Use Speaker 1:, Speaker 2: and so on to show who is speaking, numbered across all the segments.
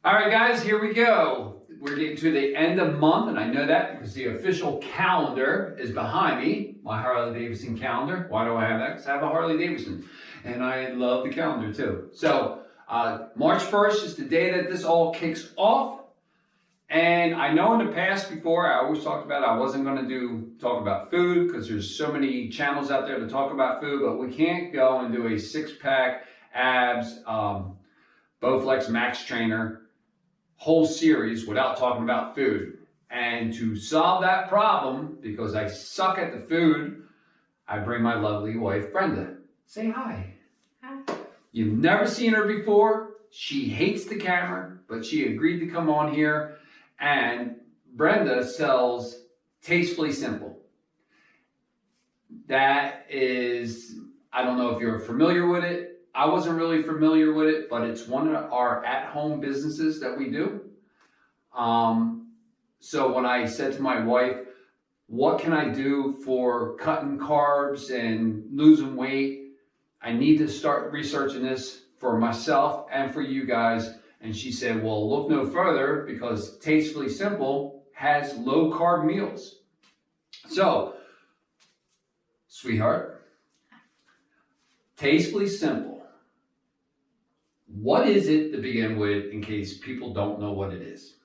Speaker 1: All right, guys, here we go. We're getting to the end of the month, and I know that because the official calendar is behind me, my Harley Davidson calendar. Why do I have that? Because I have a Harley Davidson, and I love the calendar too. So March 1st is the day that this all kicks off. And I know in the past before, I always talked about I wasn't going to talk about food because there's so many channels out there to talk about food, but we can't go and do a six-pack abs, Bowflex Max Trainer whole series without talking about food. And to solve that problem, because I suck at the food, I bring my lovely wife, Brenda. Say hi.
Speaker 2: Hi.
Speaker 1: You've never seen her before. She hates the camera, but she agreed to come on here. And Brenda sells Tastefully Simple. That is, I don't know if you're familiar with it. I wasn't really familiar with it, but it's one of our at-home businesses that we do. So when I said to my wife, what can I do for cutting carbs and losing weight? I need to start researching this for myself and for you guys. And she said, well, look no further because Tastefully Simple has low carb meals. So, sweetheart, Tastefully Simple. What is it to begin with in case people don't know what it is?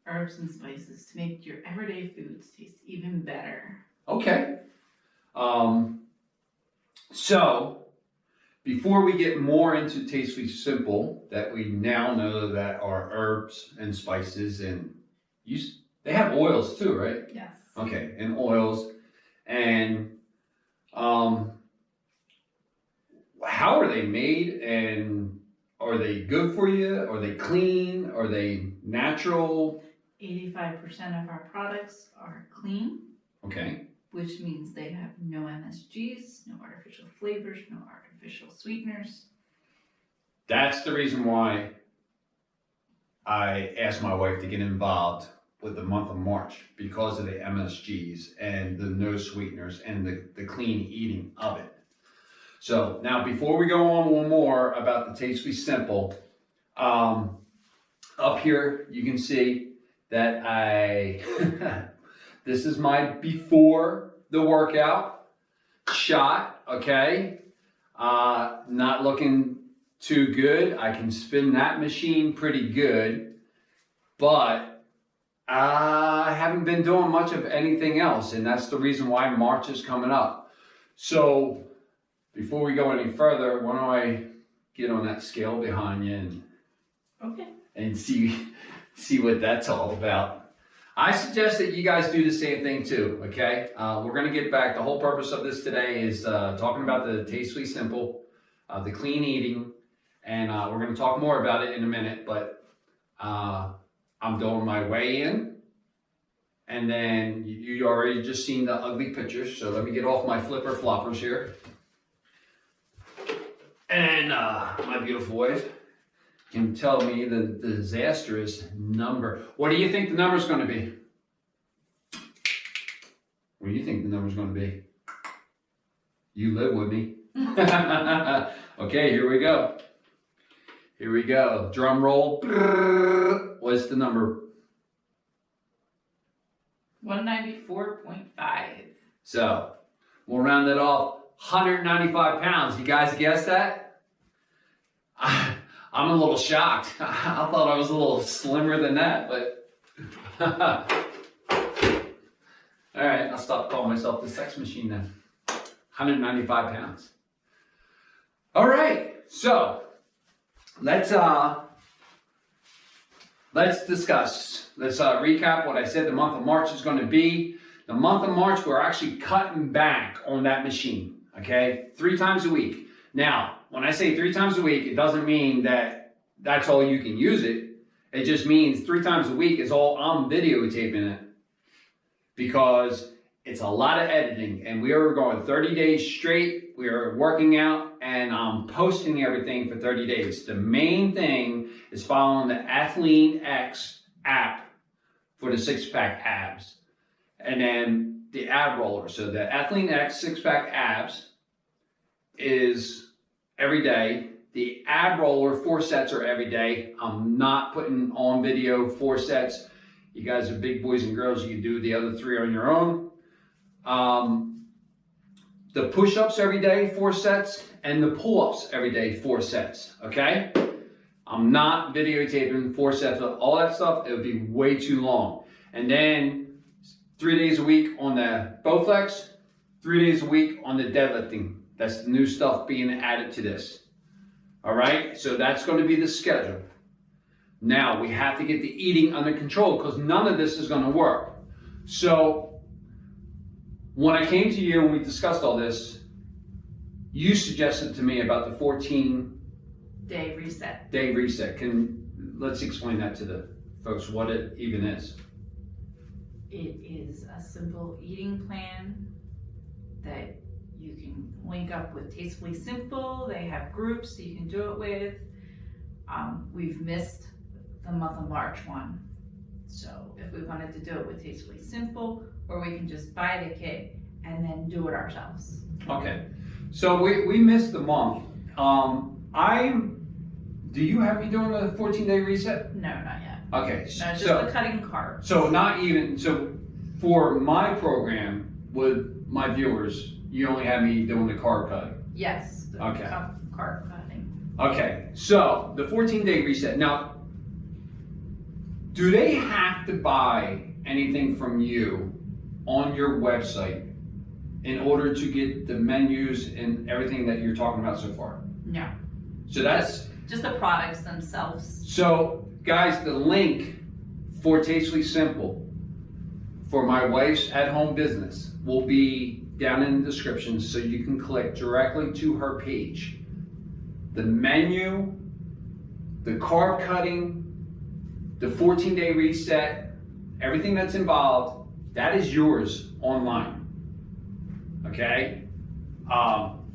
Speaker 2: Herbs and spices to make your everyday foods taste even better.
Speaker 1: Okay. So, before we get more into Tastefully Simple, that we now know that are herbs and spices and they have oils too, right?
Speaker 2: Yes.
Speaker 1: Okay, and oils. And how are they made, and are they good for you? Are they clean? Are they natural?
Speaker 2: 85% of our products are clean.
Speaker 1: Okay.
Speaker 2: Which means they have no MSGs, no artificial flavors, no artificial sweeteners.
Speaker 1: That's the reason why I asked my wife to get involved with the month of March, because of the MSGs and the no sweeteners and the clean eating of it. So now before we go on one more about the Tastefully Simple, up here you can see that this is my before the workout shot, okay? Not looking too good. I can spin that machine pretty good, but I haven't been doing much of anything else, and that's the reason why March is coming up. So before we go any further, why don't I get on that scale behind you and see what that's all about. I suggest that you guys do the same thing too, okay? We're going to get back. The whole purpose of this today is talking about the Tastefully Simple, the clean eating, and we're going to talk more about it in a minute, but I'm doing my weigh in, and then you already just seen the ugly pictures, so let me get off my flipper floppers here. And my beautiful wife can tell me the disastrous number. What do you think the number's going to be? What do you think the number's going to be? You live with me. Okay, here we go. Here we go. Drum roll. What's the number?
Speaker 2: 194.5.
Speaker 1: So, we'll round it off. 195 pounds. You guys guess that? I'm a little shocked. I thought I was a little slimmer than that, but all right, I'll stop calling myself the sex machine then. 195 pounds. All right, so let's discuss. Let's recap what I said the month of March is going to be. The month of March, we're actually cutting back on that machine, okay? 3 times a week. Now, when I say 3 times a week, it doesn't mean that that's all you can use it. It just means 3 times a week is all I'm videotaping it, because it's a lot of editing, and we are going 30 days straight. We are working out, and I'm posting everything for 30 days. The main thing is following the Tastefully app for the 6-pack abs, and then the ab roller. So the Tastefully 6-pack abs is every day, The ab roller, 4 sets are every day. I'm not putting on video 4 sets. You guys are big boys and girls. You can do the other 3 on your own. The push-ups every day, 4 sets, and the pull-ups every day, 4 sets, okay? I'm not videotaping 4 sets of all that stuff. It would be way too long. And then 3 days a week on the Bowflex, 3 days a week on the deadlifting. That's the new stuff being added to this. All right, so that's going to be the schedule. Now we have to get the eating under control because none of this is going to work. So when I came to you and we discussed all this, you suggested to me about the 14-day reset. Let's explain that to the folks, what it even is.
Speaker 2: It is a simple eating plan that you can link up with Tastefully Simple. They have groups that you can do it with. We've missed the month of March one. So if we wanted to do it with Tastefully Simple, or we can just buy the kit and then do it ourselves.
Speaker 1: Okay, so we missed the month. Do you have me doing a 14-day reset?
Speaker 2: No, not yet.
Speaker 1: Okay,
Speaker 2: No, just the cutting carbs.
Speaker 1: So for my program with my viewers, you only have me doing the carb cutting.
Speaker 2: Yes, the
Speaker 1: Okay.
Speaker 2: carb cutting.
Speaker 1: Okay, so the 14-day reset. Now, do they have to buy anything from you on your website in order to get the menus and everything that you're talking about so far?
Speaker 2: No.
Speaker 1: So that's...
Speaker 2: Just the products themselves.
Speaker 1: So, guys, the link for Tastefully Simple for my wife's at-home business will be down in the description so you can click directly to her page. The menu, the carb cutting, the 14-day reset, everything that's involved, that is yours online. Okay?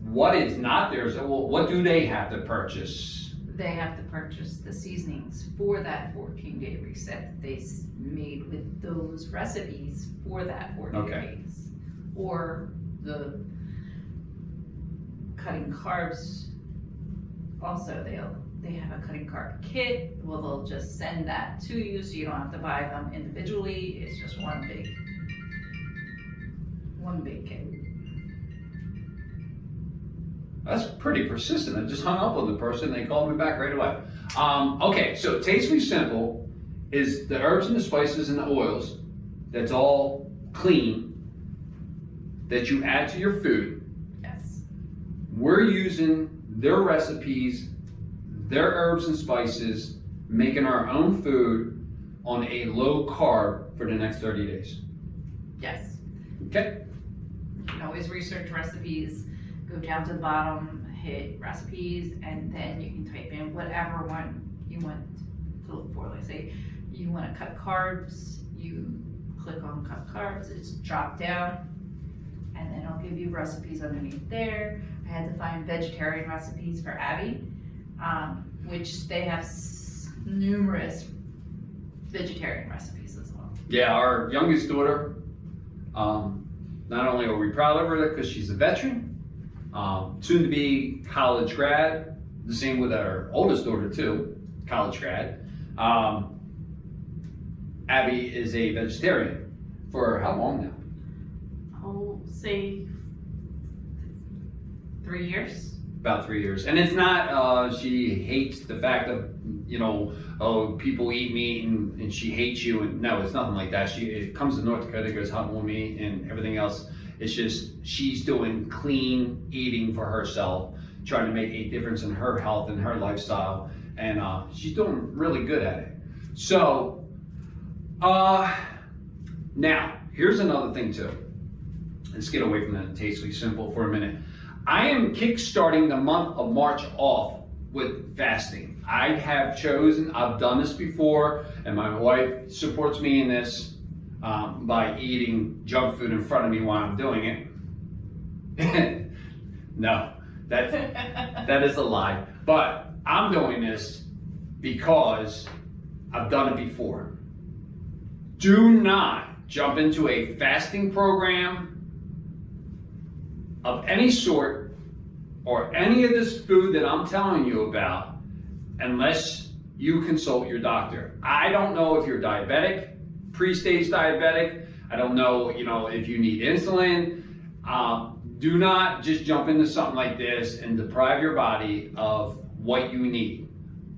Speaker 1: What is not there is, well, what do they have to purchase?
Speaker 2: They have to purchase the seasonings for that 14-day reset that they made with those recipes for that 14 days. Or the cutting carbs, also they have a cutting carb kit. Well, they'll just send that to you so you don't have to buy them individually. It's just one big kit.
Speaker 1: That's pretty persistent. I just hung up on the person. They called me back right away. Okay, so Tastefully Simple is the herbs and the spices and the oils that's all clean that you add to your food.
Speaker 2: Yes.
Speaker 1: We're using their recipes, their herbs and spices, making our own food on a low carb for the next 30 days.
Speaker 2: Yes.
Speaker 1: Okay.
Speaker 2: You can always research recipes. Go down to the bottom, hit recipes, and then you can type in whatever one you want to look for. Like say you want to cut carbs, you click on cut carbs, it's dropped down, and then it'll give you recipes underneath there. I had to find vegetarian recipes for Abby, which they have numerous vegetarian recipes as well.
Speaker 1: Yeah, our youngest daughter, not only are we proud of her because she's a veteran, soon to be college grad, the same with our oldest daughter too, college grad. Abby is a vegetarian for how long now?
Speaker 2: I'll say 3 years.
Speaker 1: About 3 years. And it's not, she hates the fact of, oh, people eat meat and she hates you. And no, it's nothing like that. It comes to North Dakota, goes hunting with me and everything else. It's just she's doing clean eating for herself, trying to make a difference in her health and her lifestyle, and she's doing really good at it. So, now here's another thing too. Let's get away from that Tastefully Simple for a minute. I am kickstarting the month of March off with fasting. I have chosen, I've done this before, and my wife supports me in this. By eating junk food in front of me while I'm doing it. No, that is a lie. But I'm doing this because I've done it before. Do not jump into a fasting program of any sort or any of this food that I'm telling you about unless you consult your doctor. I don't know if you're diabetic, pre-stage diabetic. I don't know, if you need insulin. Do not just jump into something like this and deprive your body of what you need.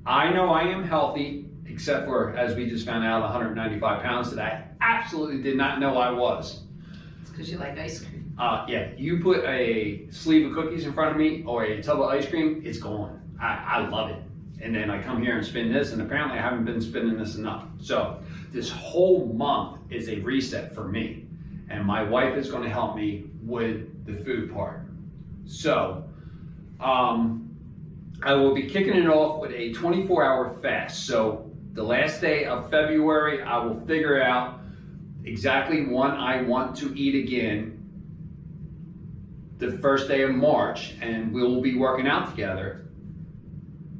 Speaker 1: I know I am healthy, except for, as we just found out, 195 pounds that I absolutely did not know I was.
Speaker 2: It's because you like ice cream.
Speaker 1: Yeah, you put a sleeve of cookies in front of me or a tub of ice cream, it's gone. I love it. And then I come here and spin this, and apparently I haven't been spinning this enough. So this whole month is a reset for me. And my wife is going to help me with the food part. So I will be kicking it off with a 24-hour fast. So the last day of February, I will figure out exactly when I want to eat again the first day of March, and we will be working out together,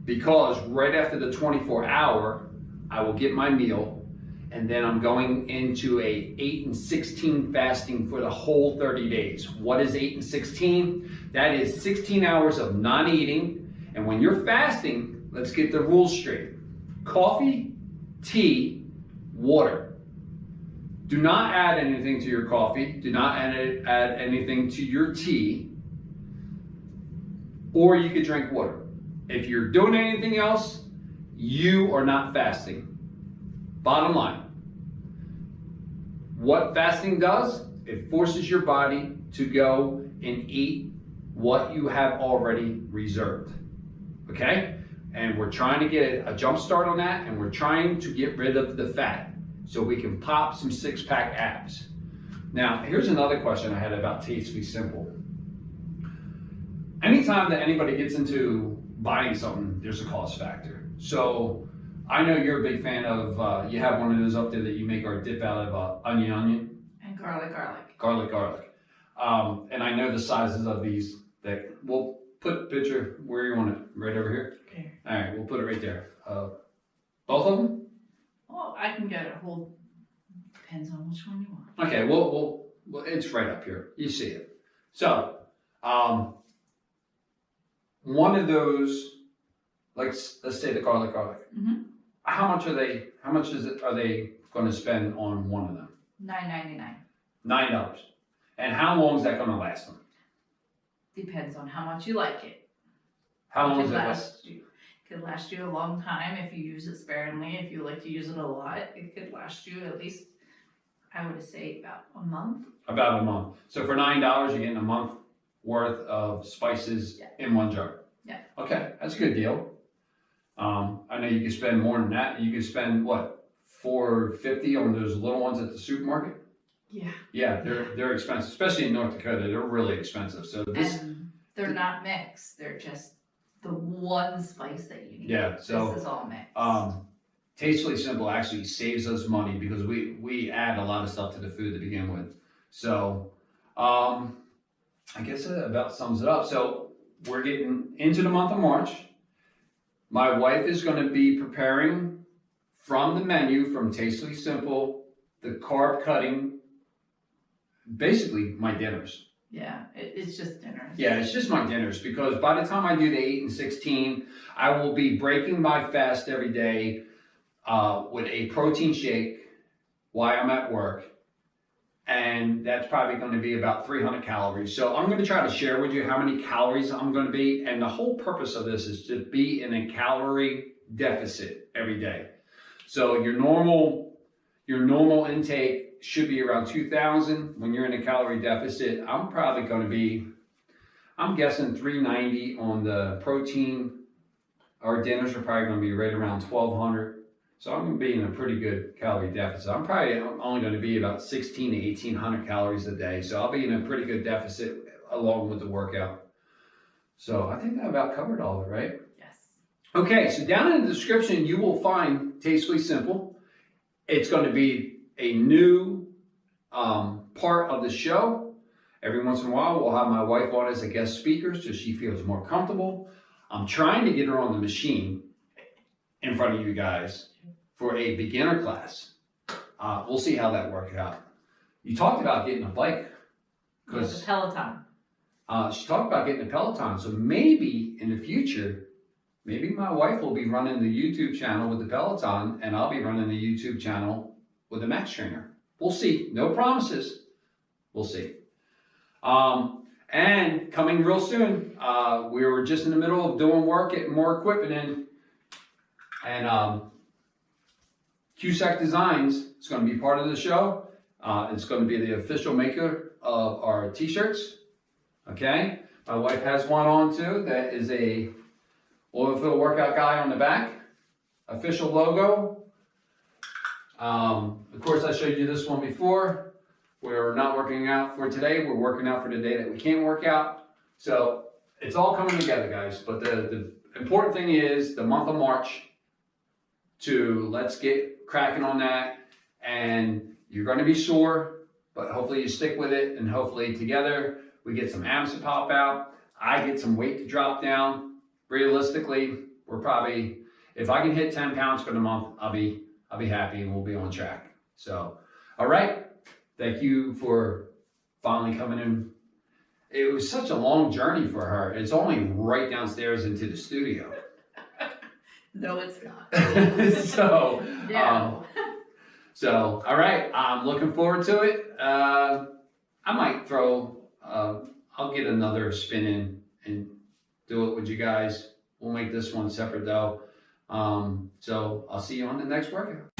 Speaker 1: because right after the 24-hour, I will get my meal, and then I'm going into a 8 and 16 fasting for the whole 30 days. What is 8 and 16? That is 16 hours of non-eating. And when you're fasting, let's get the rules straight. Coffee, tea, water. Do not add anything to your coffee. Do not add anything to your tea. Or you could drink water. If you're doing anything else, you are not fasting. Bottom line. What fasting does, it forces your body to go and eat what you have already reserved. Okay? And we're trying to get a jump start on that, and we're trying to get rid of the fat so we can pop some six-pack abs. Now, here's another question I had about Tastefully Simple. Anytime that anybody gets into buying something, there's a cost factor. So I know you're a big fan of, you have one of those up there that you make our dip out of onion.
Speaker 2: And garlic.
Speaker 1: Garlic. And I know the sizes of these that we'll put a picture where you want it, right over here.
Speaker 2: Okay.
Speaker 1: All right, we'll put it right there. Both of them?
Speaker 2: Well, I can get a whole, depends on which one you want.
Speaker 1: Okay, well, it's right up here. You see it. So, one of those, like, let's say the garlic.
Speaker 2: Mm-hmm.
Speaker 1: How much are they going to spend on one of them?
Speaker 2: $9.99.
Speaker 1: $9. And how long is that going to last them?
Speaker 2: Depends on how much you like it.
Speaker 1: How long
Speaker 2: It
Speaker 1: is
Speaker 2: could
Speaker 1: that?
Speaker 2: last you. Could last you a long time if you use it sparingly. If you like to use it a lot, it could last you at least, I would say, about a month.
Speaker 1: About a month. So for $9, you're getting a month worth of spices in one jar.
Speaker 2: Yeah.
Speaker 1: Okay, that's a good deal. I know you could spend more than that. You could spend what, $4.50 on those little ones at the supermarket?
Speaker 2: Yeah.
Speaker 1: Yeah, they're expensive, especially in North Dakota. They're really expensive. So this,
Speaker 2: And they're not mixed. They're just the one spice that you need.
Speaker 1: yeah. So
Speaker 2: this is all mixed.
Speaker 1: Tastefully Simple actually saves us money because we add a lot of stuff to the food to begin with. So I guess that about sums it up. So we're getting into the month of March. My wife is going to be preparing from the menu from Tastefully Simple, the carb cutting, basically my dinners.
Speaker 2: Yeah, it's just dinner.
Speaker 1: Yeah, it's just my dinners, because by the time I do the 8 and 16, I will be breaking my fast every day with a protein shake while I'm at work. And that's probably going to be about 300 calories. So I'm going to try to share with you how many calories I'm going to be. And the whole purpose of this is to be in a calorie deficit every day. So your normal intake should be around 2,000. When you're in a calorie deficit, I'm probably going to be, I'm guessing 390 on the protein. Our dinners are probably going to be right around 1,200. So I'm going to be in a pretty good calorie deficit. I'm probably only going to be about 16 to 1,800 calories a day. So I'll be in a pretty good deficit along with the workout. So I think that about covered all of it, right?
Speaker 2: Yes.
Speaker 1: Okay, so down in the description, you will find Tastefully Simple. It's going to be a new part of the show. Every once in a while, we'll have my wife on as a guest speaker so she feels more comfortable. I'm trying to get her on the machine in front of you guys for a beginner class. We'll see how that works out. You talked about getting a bike.
Speaker 2: It's a Peloton.
Speaker 1: She talked about getting a Peloton. So maybe in the future, maybe my wife will be running the YouTube channel with the Peloton, and I'll be running the YouTube channel with the Max Trainer. We'll see. No promises. We'll see. And coming real soon, we were just in the middle of doing work, getting more equipment in, and Cusac Designs is going to be part of the show. It's going to be the official maker of our t-shirts. Okay, my wife has one on too. That is a oil field workout guy on the back. Official logo. Of course, I showed you this one before. We're not working out for today. We're working out for the day that we can't work out. So it's all coming together, guys. But the important thing is the month of March let's get cracking on that. And you're going to be sore, but hopefully you stick with it. And hopefully together we get some abs to pop out. I get some weight to drop down. Realistically, we're probably, if I can hit 10 pounds for the month, I'll be happy and we'll be on track. So, all right. Thank you for finally coming in. It was such a long journey for her. It's only right downstairs into the studio.
Speaker 2: No, it's not.
Speaker 1: So,
Speaker 2: No.
Speaker 1: So, all right. I'm looking forward to it. I might I'll get another spin in and do it with you guys. We'll make this one separate though. So I'll see you on the next workout.